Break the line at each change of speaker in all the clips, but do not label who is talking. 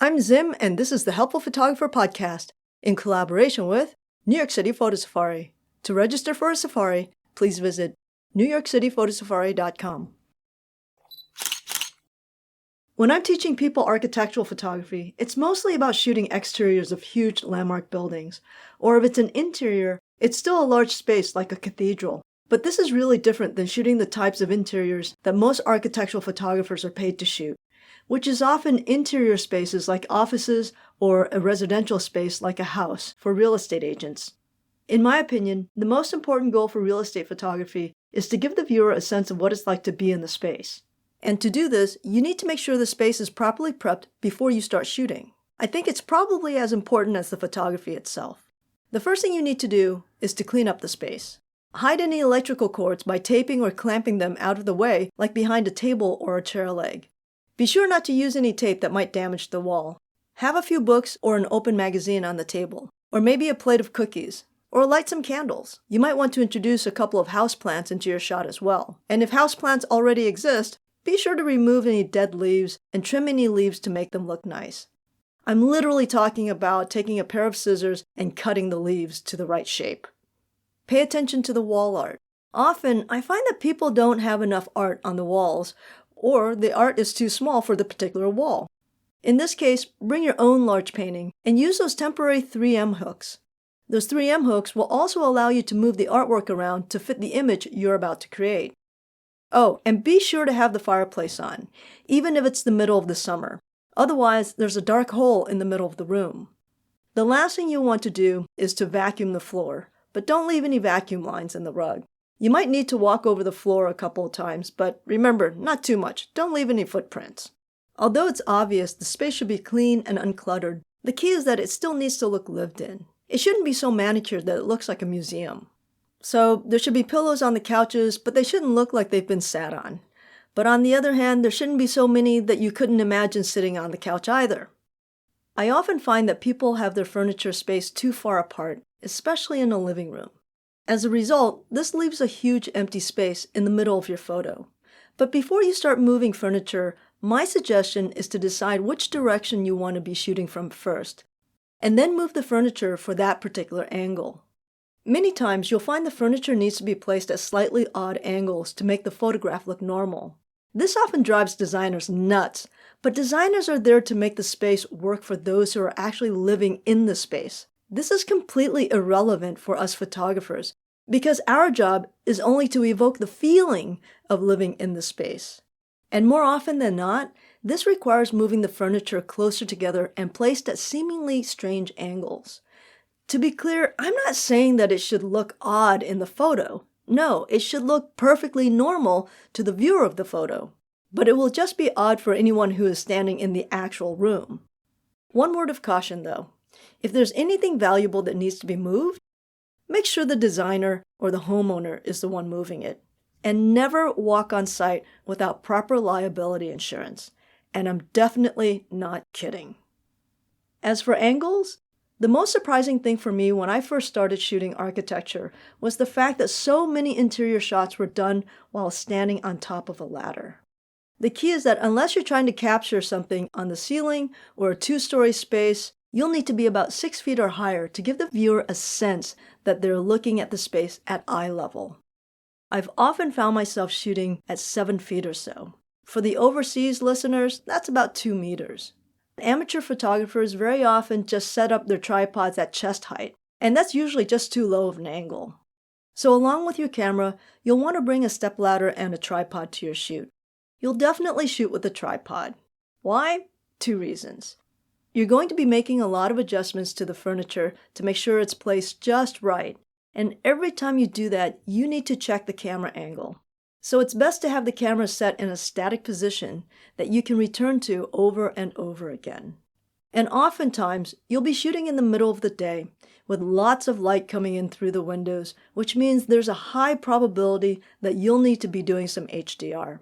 I'm Zim, and this is the Helpful Photographer Podcast, in collaboration with New York City Photo Safari. To register for a safari, please visit newyorkcityphotosafari.com. When I'm teaching people architectural photography, it's mostly about shooting exteriors of huge landmark buildings. Or if it's an interior, it's still a large space like a cathedral. But this is really different than shooting the types of interiors that most architectural photographers are paid to shoot, which is often interior spaces like offices or a residential space like a house for real estate agents. In my opinion, the most important goal for real estate photography is to give the viewer a sense of what it's like to be in the space. And to do this, you need to make sure the space is properly prepped before you start shooting. I think it's probably as important as the photography itself. The first thing you need to do is to clean up the space. Hide any electrical cords by taping or clamping them out of the way, like behind a table or a chair leg. Be sure not to use any tape that might damage the wall. Have a few books or an open magazine on the table, or maybe a plate of cookies, or light some candles. You might want to introduce a couple of houseplants into your shot as well. And if houseplants already exist, be sure to remove any dead leaves and trim any leaves to make them look nice. I'm literally talking about taking a pair of scissors and cutting the leaves to the right shape. Pay attention to the wall art. Often, I find that people don't have enough art on the walls, or the art is too small for the particular wall. In this case, bring your own large painting and use those temporary 3M hooks. Those 3M hooks will also allow you to move the artwork around to fit the image you're about to create. Oh, and be sure to have the fireplace on, even if it's the middle of the summer. Otherwise, there's a dark hole in the middle of the room. The last thing you want to do is to vacuum the floor, but don't leave any vacuum lines in the rug. You might need to walk over the floor a couple of times, but remember, not too much. Don't leave any footprints. Although it's obvious the space should be clean and uncluttered, the key is that it still needs to look lived in. It shouldn't be so manicured that it looks like a museum. So there should be pillows on the couches, but they shouldn't look like they've been sat on. But on the other hand, there shouldn't be so many that you couldn't imagine sitting on the couch either. I often find that people have their furniture spaced too far apart, especially in a living room. As a result, this leaves a huge empty space in the middle of your photo. But before you start moving furniture, my suggestion is to decide which direction you want to be shooting from first, and then move the furniture for that particular angle. Many times you'll find the furniture needs to be placed at slightly odd angles to make the photograph look normal. This often drives designers nuts, but designers are there to make the space work for those who are actually living in the space. This is completely irrelevant for us photographers because our job is only to evoke the feeling of living in the space. And more often than not, this requires moving the furniture closer together and placed at seemingly strange angles. To be clear, I'm not saying that it should look odd in the photo. No, it should look perfectly normal to the viewer of the photo. But it will just be odd for anyone who is standing in the actual room. One word of caution though. If there's anything valuable that needs to be moved, make sure the designer or the homeowner is the one moving it. And never walk on site without proper liability insurance. And I'm definitely not kidding. As for angles, the most surprising thing for me when I first started shooting architecture was the fact that so many interior shots were done while standing on top of a ladder. The key is that unless you're trying to capture something on the ceiling or a two-story space, you'll need to be about 6 feet or higher to give the viewer a sense that they're looking at the space at eye level. I've often found myself shooting at 7 feet or so. For the overseas listeners, that's about 2 meters. Amateur photographers very often just set up their tripods at chest height, and that's usually just too low of an angle. So along with your camera, you'll want to bring a stepladder and a tripod to your shoot. You'll definitely shoot with a tripod. Why? 2 reasons. You're going to be making a lot of adjustments to the furniture to make sure it's placed just right, and every time you do that, you need to check the camera angle. So it's best to have the camera set in a static position that you can return to over and over again. And oftentimes, you'll be shooting in the middle of the day with lots of light coming in through the windows, which means there's a high probability that you'll need to be doing some HDR.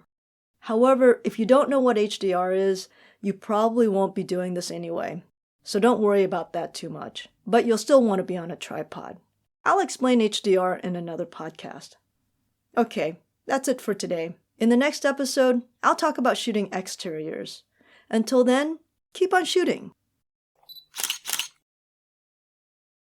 However, if you don't know what HDR is, you probably won't be doing this anyway. So don't worry about that too much. But you'll still want to be on a tripod. I'll explain HDR in another podcast. Okay, that's it for today. In the next episode, I'll talk about shooting exteriors. Until then, Keep on shooting.